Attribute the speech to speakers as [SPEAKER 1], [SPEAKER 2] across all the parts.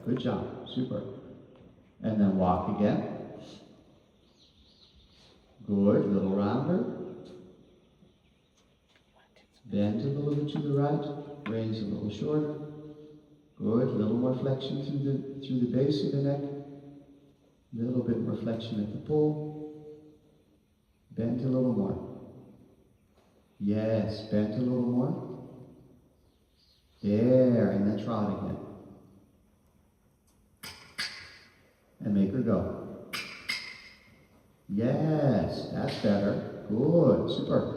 [SPEAKER 1] Good job. Super. And then walk again. Good. Little rounder. Bend a little bit to the right. Reins a little shorter. Good. Little more flexion through the base of the neck. A little bit more flexion at the pole. Bend a little more. Yes, bend a little more. There, and then trot again. And make her go. Yes, that's better. Good, super.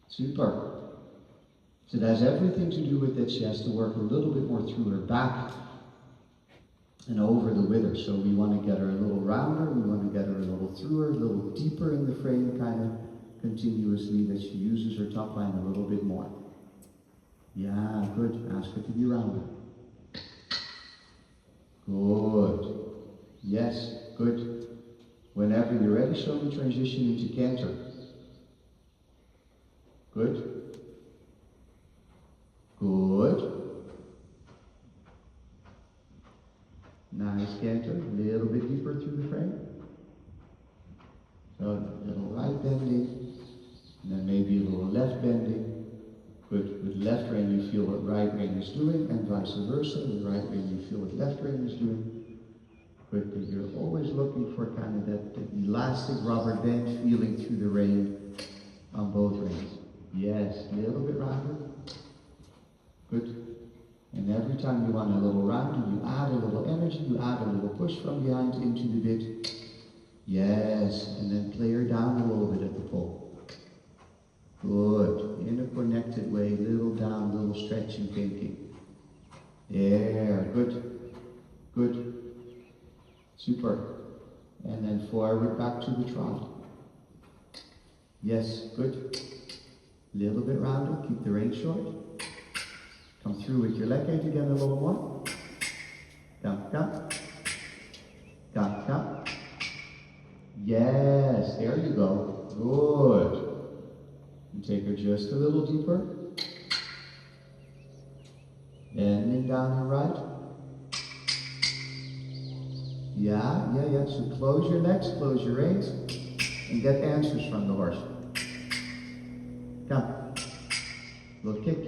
[SPEAKER 1] Super. So that has everything to do with that she has to work a little bit more through her back and over the wither. So we want to get her a little rounder, we want to get her a little through her, a little deeper in the frame, kind of continuously, that she uses her top line a little bit more. Yeah, good. Ask her to be rounder. Good. Yes, good. Whenever you're ready, show me transition into canter. Good. Good. Nice canter. A little bit deeper through the frame. So a little right bending, and then maybe a little left bending. Good. With left rein you feel what right rein is doing, and vice versa. With right rein you feel what left rein is doing. Good. But you're always looking for kind of that elastic rubber band feeling through the rein on both reins. Yes, a little bit rounder. Good. And every time you want a little rounder, you add a little energy, you add a little push from behind into the bit. Yes, and then play her down a little bit at the pole. Good. In a connected way, little down, little stretching, thinking. There, good. Good. Super. And then forward back to the trot. Yes, good. Little bit rounder, keep the rein short. Come through with your leg eight again a little more. Come, come. Come, come. Yes, there you go. Good. And take her just a little deeper. Bending down her right. Yeah. So close your legs, close your reins, and get answers from the horse. Come. Little kick.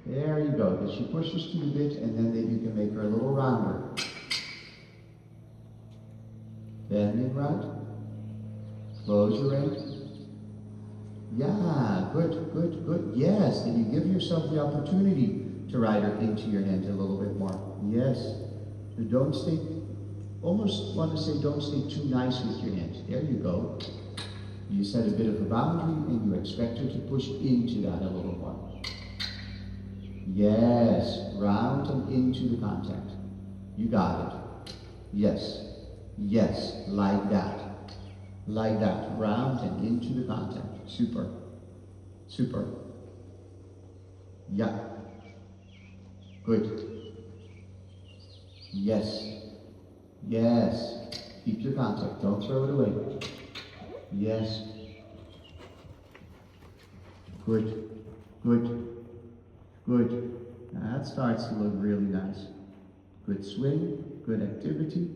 [SPEAKER 1] There you go. Then she pushes to the bit, and then you can make her a little rounder. Bending right. Close your rein. Yeah, good. Yes, then you give yourself the opportunity to ride her into your hand a little bit more. Yes. So don't stay, almost want to say don't stay too nice with your hand. There you go. You set a bit of a boundary and you expect her to push into that a little more. Yes, round and into the contact. You got it. Yes, like that. Like that, round and into the contact. Super. Yeah. Good. Yes. Keep your contact, don't throw it away. Yes. Good. That starts to look really nice. Good swing, good activity.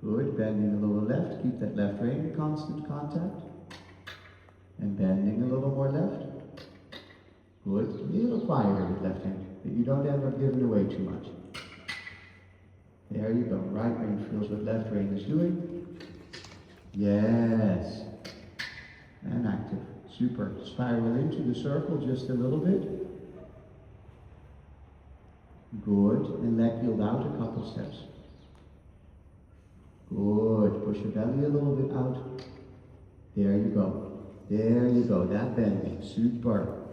[SPEAKER 1] Good, bending a little left, keep that left rein in constant contact. And bending a little more left. Good, a little quieter with left hand, but you don't end up giving away too much. There you go, right rein feels what left rein is doing. Yes. And active, super. Spiral into the circle just a little bit. Good, and leg yield out a couple steps. Good, push your belly a little bit out. There you go, that bending, super.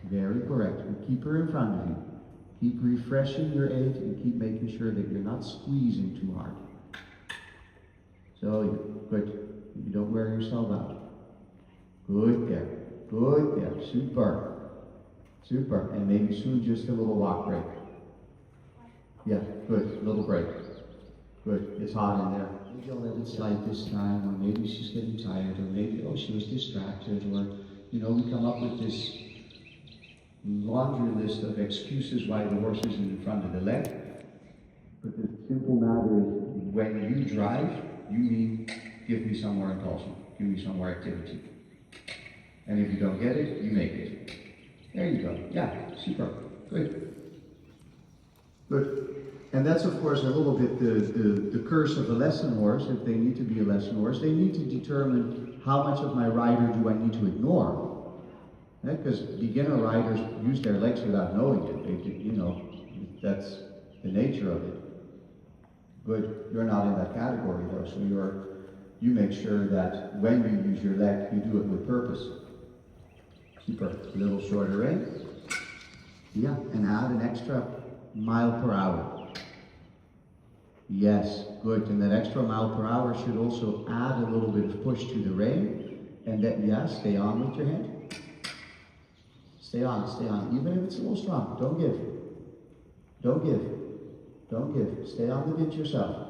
[SPEAKER 1] Very correct, and keep her in front of you. Keep refreshing your eight and keep making sure that you're not squeezing too hard. So, good, you don't wear yourself out. Good there, super, and maybe soon just a little walk break. Yeah, good, little break. Good, it's hot in there. Maybe I'll let it slide this time, or maybe she's getting tired, or maybe, oh, she was distracted, or, we come up with this laundry list of excuses why the horse isn't in front of the leg. But the simple matter is, when you drive, you mean, give me some more impulsion, give me some more activity. And if you don't get it, you make it. There you go. Yeah, super. Good. Good. And that's, of course, a little bit the curse of a lesson horse. If they need to be a lesson horse, they need to determine how much of my rider do I need to ignore. Because beginner riders use their legs without knowing it. They, you know, that's the nature of it. Good. You're not in that category, though, so you make sure that when you use your leg, you do it with purpose. Super. A little shorter rein. Yeah, and add an extra mile per hour. Yes, good. And that extra mile per hour should also add a little bit of push to the rein. And then, yeah, stay on with your hand. Stay on, even if it's a little strong. Don't give. Don't give. Don't give. Stay on the bit yourself.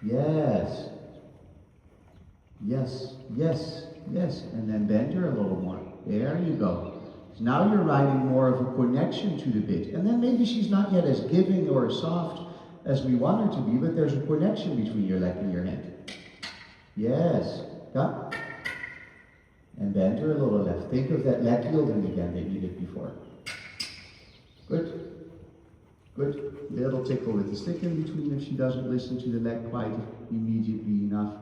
[SPEAKER 1] Yes. Yes, yes, yes. And then bend her a little more. There you go. So now you're riding more of a connection to the bit. And then maybe she's not yet as giving or as soft as we want her to be, but there's a connection between your leg and your hand. Yes. Come. And bend her a little left. Think of that leg yielding again that you did before. Good. Good. Little tickle with the stick in between if she doesn't listen to the leg quite immediately enough.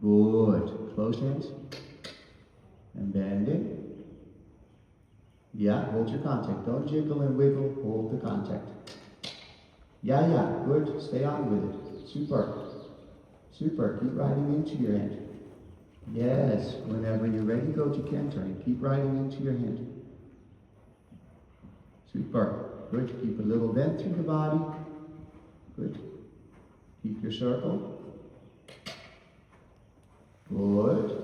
[SPEAKER 1] Good. Closed hands. And bending. Yeah, hold your contact. Don't jiggle and wiggle. Hold the contact. Yeah, yeah. Good. Stay on with it. Super. Super. Keep riding into your hand. Yes. Whenever you're ready, go to canter and keep riding into your hand. Super. Good. Keep a little bend through the body. Good. Keep your circle. Good.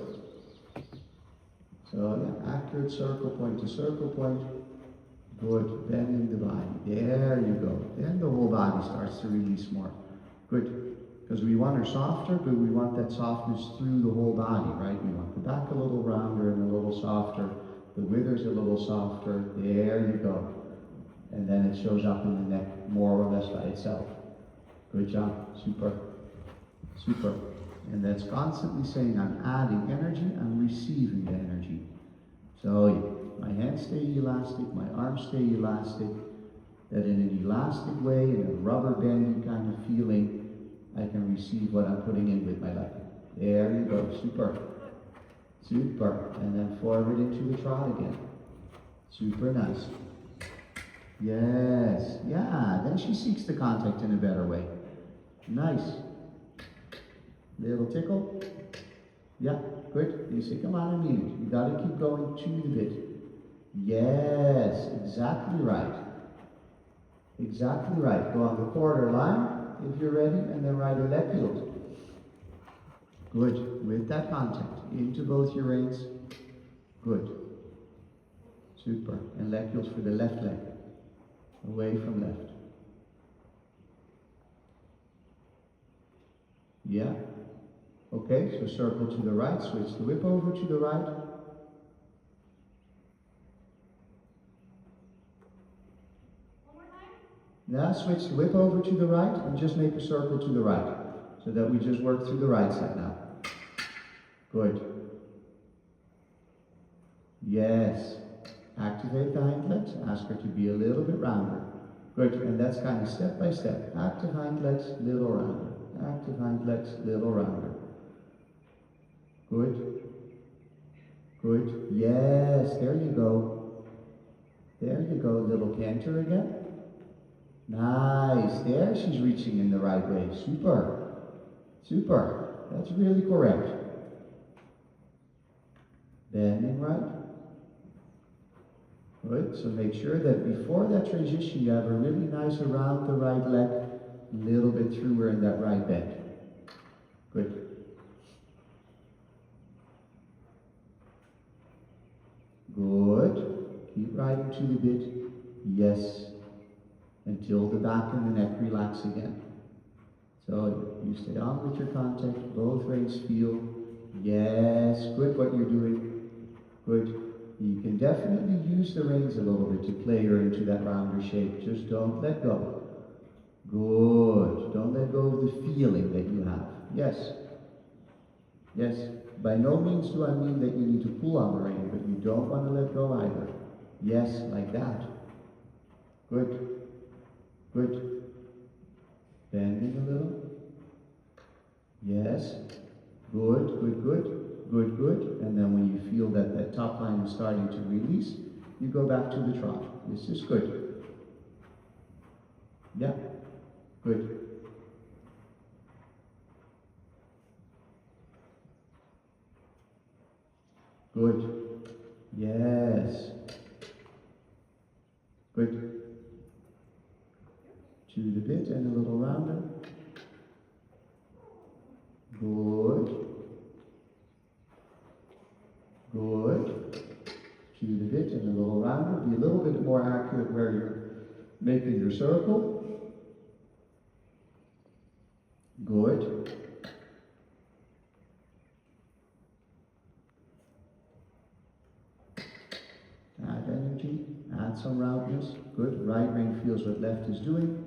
[SPEAKER 1] So, yeah, accurate circle point to circle point. Good. Bending the body. There you go. Then the whole body starts to release more. Good. Because we want her softer, but we want that softness through the whole body, right? We want the back a little rounder and a little softer. The withers a little softer. There you go. And then it shows up in the neck more or less by itself. Good job. Super. Super. And that's constantly saying I'm adding energy, I'm receiving the energy. So my hands stay elastic, my arms stay elastic, that in an elastic way, in a rubber bandy kind of feeling, I can receive what I'm putting in with my leg. There you go. Super. Super. And then forward into the trot again. Super nice. Yes. Yeah. Then she seeks the contact in a better way. Nice. Little tickle. Yeah. Good. You say, come on, I mean it. You got to keep going to the bit. Yes. Exactly right. Exactly right. Go on the quarter line if you're ready, and then ride a leg yield. Good. With that contact into both your reins. Good. Super. And leg yields for the left leg. Away from left. Yeah. Okay, so circle to the right, switch the whip over to the right. Now switch the whip over to the right and just make a circle to the right. So that we just work through the right side now. Good. Yes. Activate the hind legs. Ask her to be a little bit rounder. Good. And that's kind of step by step. Active hind legs, little rounder. Active hind legs, little rounder. Good. Good. Yes. There you go. There you go. Little canter again. Nice. There she's reaching in the right way. Super. Super. That's really correct. Bending right. Good. So make sure that before that transition you have a really nice around the right leg, a little bit through her in that right bend. Good. Good. Keep riding to the bit. Yes. Until the back and the neck relax again. So you stay on with your contact, both reins feel. Yes, good what you're doing. Good. You can definitely use the reins a little bit to play her into that rounder shape. Just don't let go. Good. Don't let go of the feeling that you have. Yes. Yes. By no means do I mean that you need to pull on the rein, but you don't want to let go either. Yes, like that. Good. Good. Bending a little. Yes. Good, good, good. Good, good. And then when you feel that that top line is starting to release, you go back to the trot. This is good. Yeah. Good. Good. Yes. Good. To the bit and a little rounder. Good. Good. To the bit and a little rounder. Be a little bit more accurate where you're making your circle. Good. Add energy, add some roundness. Good. Right rein feels what left is doing.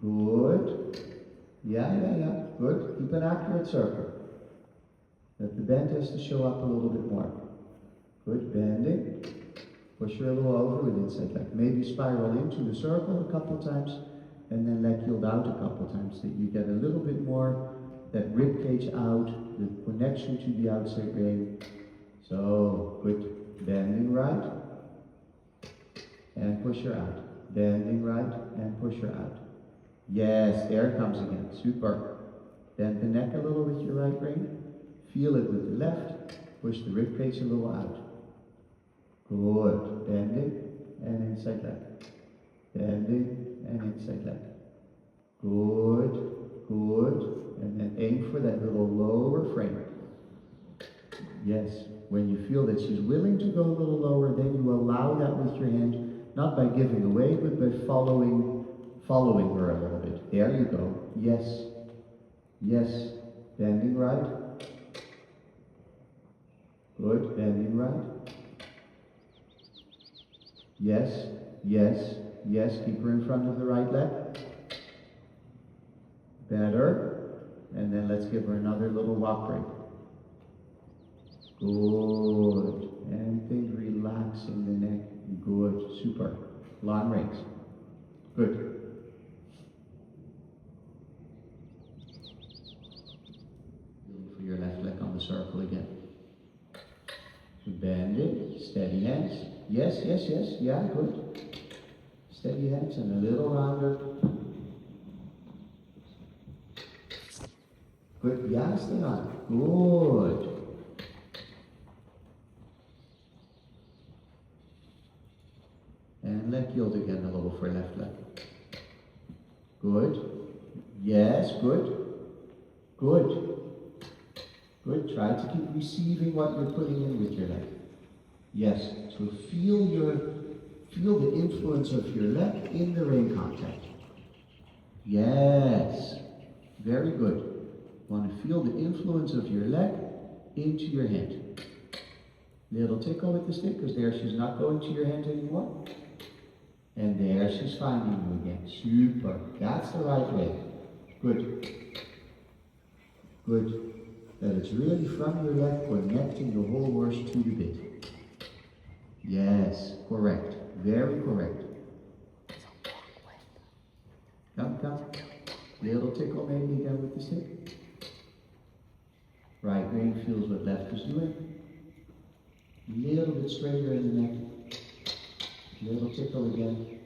[SPEAKER 1] Good. Yeah. Good. Keep an accurate circle. That the bend has to show up a little bit more. Good. Bending. Push her a little over with inside leg. Maybe spiral into the circle a couple times and then leg yield out a couple times so that you get a little bit more that rib cage out, the connection to the outside rein. So, good. Bending right and push her out. Bending right and push her out. Yes, there it comes again. Super. Bend the neck a little with your right rein. Feel it with the left. Push the rib cage a little out. Good. Bending and inside leg. Bending and inside leg. Good. Good. And then aim for that little lower frame. Yes. When you feel that she's willing to go a little lower, then you allow that with your hand, not by giving away, but by following her a little bit. There you go. Yes. Yes. Bending right. Good. Bending right. Yes. Yes. Yes. Keep her in front of the right leg. Better. And then let's give her another little walk break. Good. Anything relaxing the neck. Good. Super. Long reins. Good. Feeling for your left leg on the circle again. Bend it. Steady hands. Yes. Yeah, good. Steady hands and a little rounder. Good. Yeah, stay on. Good. And leg yield again a little for left leg. Good. Yes, good. Good. Good. Try to keep receiving what you're putting in with your leg. Yes. So feel the influence of your leg in the rein contact. Yes. Very good. Want to feel the influence of your leg into your hand. Little tickle with the stick, because there she's not going to your hand anymore. And there she's finding you again. Super. That's the right way. Good. Good. That it's really from your leg connecting the whole horse to the bit. Yes, correct. Very correct. Come. Little tickle maybe again with the stick. Right rein feels what left is doing. Little bit straighter in the neck. Little tickle again.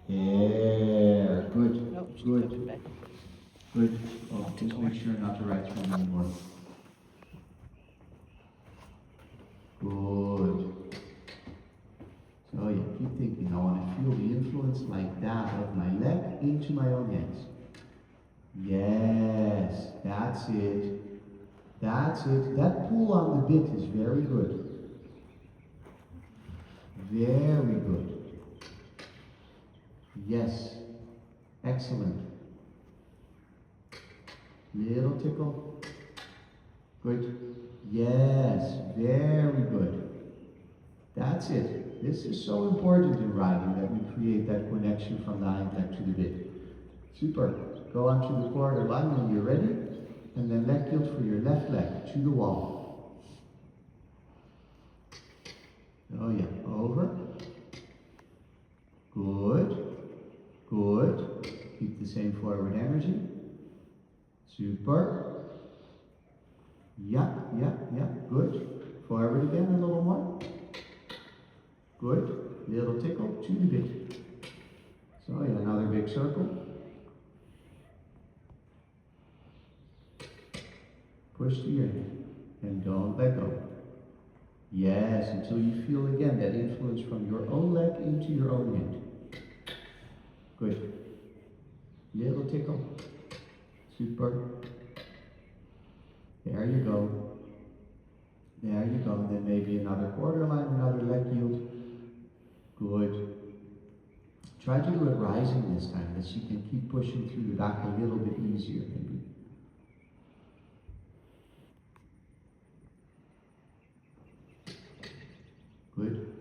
[SPEAKER 1] There. Good.
[SPEAKER 2] Nope,
[SPEAKER 1] Good. Good. Oh, just make sure not to right through anymore. Good. So yeah, keep thinking. I want to feel the influence like that of my leg into my own hands. Yes, that's it. That's it. That pull on the bit is very good. Very good. Yes. Excellent. Little tickle. Good. Yes. Very good. That's it. This is so important in riding that we create that connection from the hind leg to the bit. Super. Go onto the quarter line when you're ready, and then leg tilt for your left leg to the wall. Oh yeah, over. Good. Good. Keep the same forward energy. Super. Yeah, good. Forward again a little more. Good. Little tickle to the bit. So yeah, another big circle. Push to your hand and don't let go. Yes, until you feel again that influence from your own leg into your own hand. Good. Little tickle. Super. There you go. There you go. Then maybe another quarter line, another leg yield. Good. Try to do it rising this time, that you can keep pushing through the back a little bit easier maybe. Good.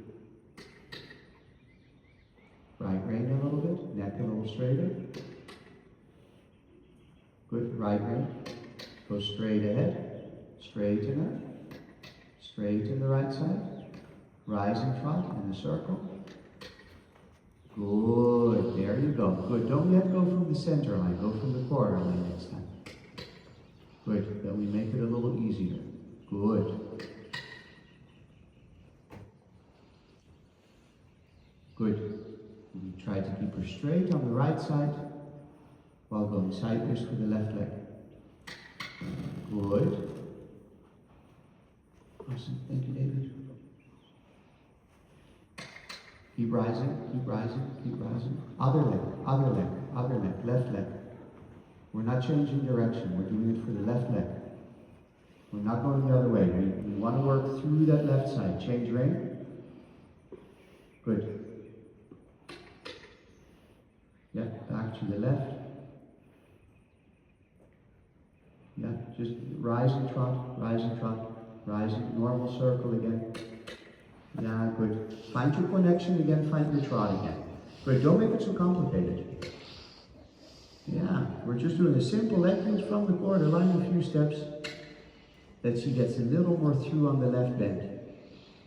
[SPEAKER 1] Right rein a little bit, neck a little straighter. Good, right rein. Go straight ahead, straighten her. Straighten the right side. Rising trot in a circle. Good, there you go. Good, don't yet go from the center line, go from the quarter line next time. Good, then we make it a little easier. Good. Good. We try to keep her straight on the right side while going sideways for the left leg. Good. Awesome. Thank you, David. Keep rising, keep rising, keep rising. Other leg, other leg, other leg, left leg. We're not changing direction. We're doing it for the left leg. We're not going the other way. We want to work through that left side. Change rein. Good. Yeah, back to the left. Yeah, just rising trot, rising, normal circle again. Yeah, good. Find your connection again, find your trot again. Good, don't make it so complicated. Yeah, we're just doing a simple leg yield from the quarter line, a few steps, that she gets a little more through on the left bend.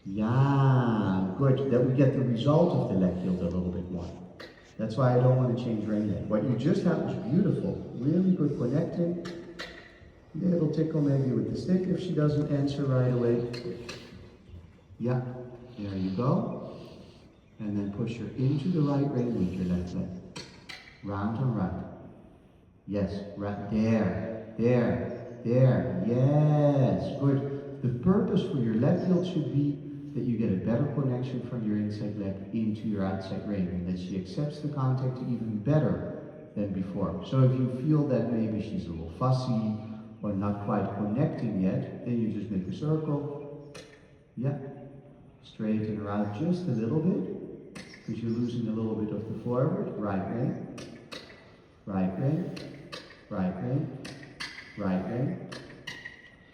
[SPEAKER 1] Yeah, good, that we get the result of the leg yield a little bit more. That's why I don't want to change rein yet. What you just have was beautiful, really good connecting. Little tickle maybe with the stick if she doesn't answer right away. Yeah, there you go. And then push her into the right rein with your left leg. Round and right. Yes, right there, yes, good. The purpose for your leg yield should be that you get a better connection from your inside leg into your outside rein, and that she accepts the contact even better than before. So if you feel that maybe she's a little fussy or not quite connecting yet, then you just make a circle. Yeah, straighten her out just a little bit, because you're losing a little bit of the forward. Right rein, right rein, right rein, right rein.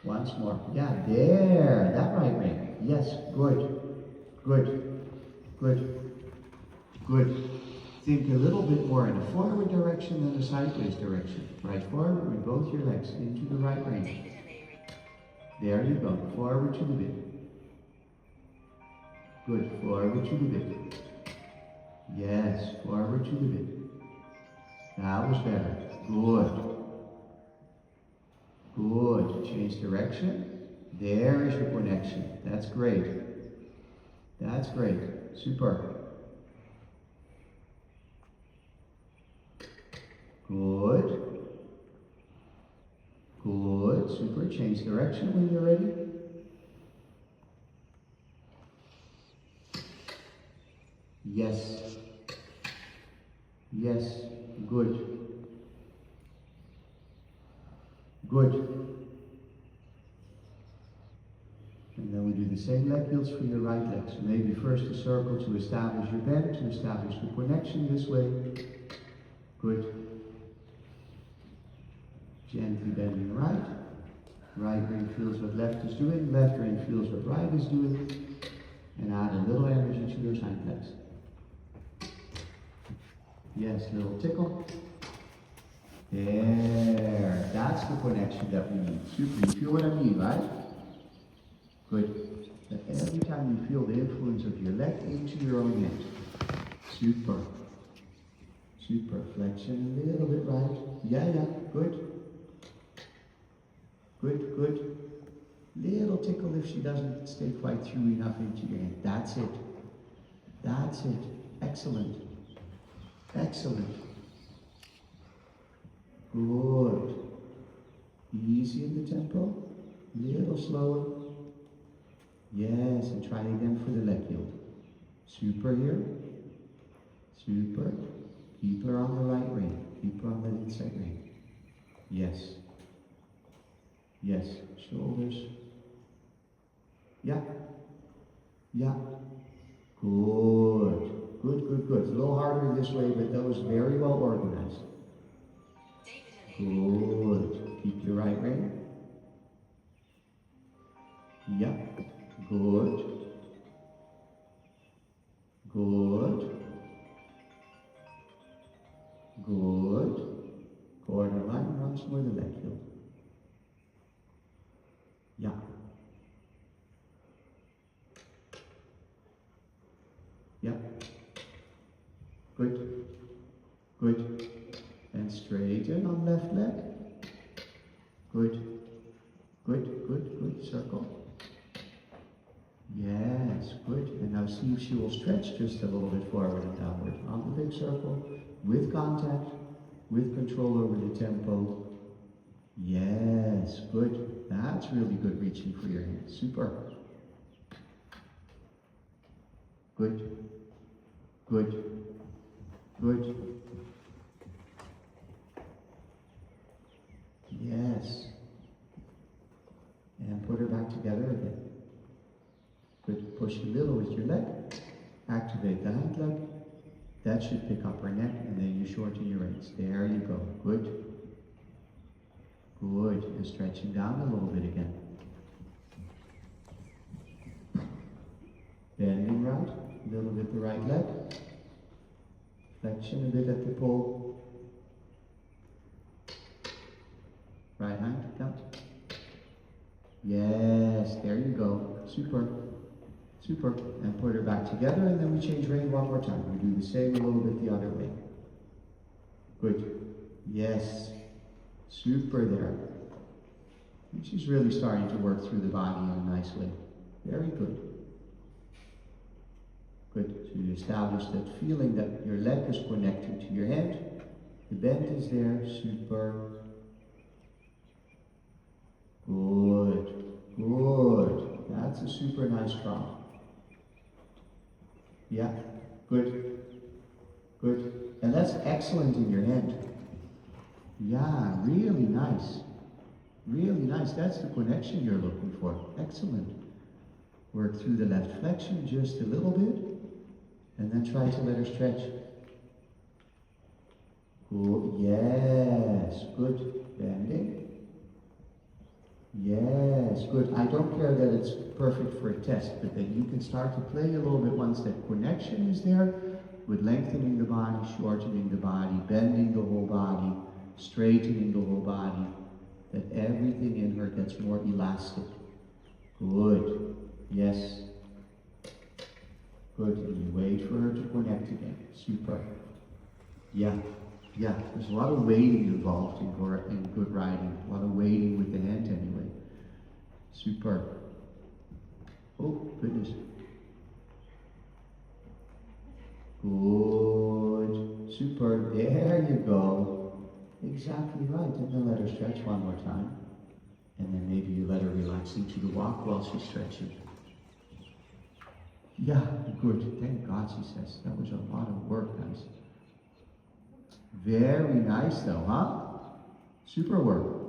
[SPEAKER 1] Once more. Yeah, there, that right rein. Yes, good, good, good, good. Think a little bit more in a forward direction than a sideways direction. Right forward with both your legs into the right rein. There you go, forward to the bit. Good, forward to the bit. Yes, forward to the bit. That was better. Good. Good. Change direction. There is your connection. That's great. That's great. Super. Good. Good. Super. Change direction when you're ready. Yes. Yes. Good. Good. And then we do the same leg yields for your right leg. So maybe first a circle to establish your bend, to establish the connection this way. Good. Gently bending right. Right rein feels what left is doing, left rein feels what right is doing. And add a little energy to your hind legs. Yes, little tickle. There, that's the connection that we need. Super, you feel what I mean, right? Good. And every time you feel the influence of your leg into your own hand. Super. Super. Flexion a little bit right. Yeah, good. Good, good. Little tickle if she doesn't stay quite through enough into your hand. That's it. That's it. Excellent. Excellent. Good. Easy in the tempo. Little slower. Yes, and try again for the leg yield. Super here. Super. Keep her on the right rein. Keep her on the inside rein. Yes. Yes. Shoulders. Yeah. Yeah. Good. Good, good, good. A little harder this way, but that was very well organized. Good. Keep your right rein. Yeah. Good. Good. Good. Corner line, once more the leg heel. Yeah. Yeah. Good. Good. And straighten on left leg. Good. Good, good, good. Circle. Yes, good. And now see if she will stretch just a little bit forward and downward on the big circle with contact, with control over the tempo. Yes, good. That's really good reaching for your hand. Super. Good. Good. Good. Yes. And put her back together again. Good. Push a little with your leg. Activate the hind leg. That should pick up her neck, and then you shorten your reins. There you go. Good. Good. And stretching down a little bit again. Bending right. A little bit the right leg. Flexion a bit at the pole. Right hand, come. Yes, there you go. Super. Super. And put her back together, and then we change rein one more time. We do the same a little bit the other way. Good. Yes. Super there. And she's really starting to work through the body in a nice way. Very good. Good. So you establish that feeling that your leg is connected to your hand. The bend is there. Super. Good. Good. That's a super nice drop. Yeah. Good. Good. And that's excellent in your hand. Yeah, really nice. Really nice. That's the connection you're looking for. Excellent. Work through the left flexion just a little bit. And then try to let her stretch. Good. Yes. Good. Bending. Yes. Good. I don't care that it's perfect for a test, but that you can start to play a little bit once that connection is there, with lengthening the body, shortening the body, bending the whole body, straightening the whole body, that everything in her gets more elastic. Good. Yes. Good. And you wait for her to connect again. Super. Yeah. Yeah. There's a lot of waiting involved in good riding. A lot of waiting with the hand anyway. Super. Oh, goodness. Good. Super. There you go. Exactly right. And then let her stretch one more time. And then maybe you let her relax into the walk while she's stretching. Yeah, good. Thank God, she says. That was a lot of work, guys. Very nice though, huh? Super work.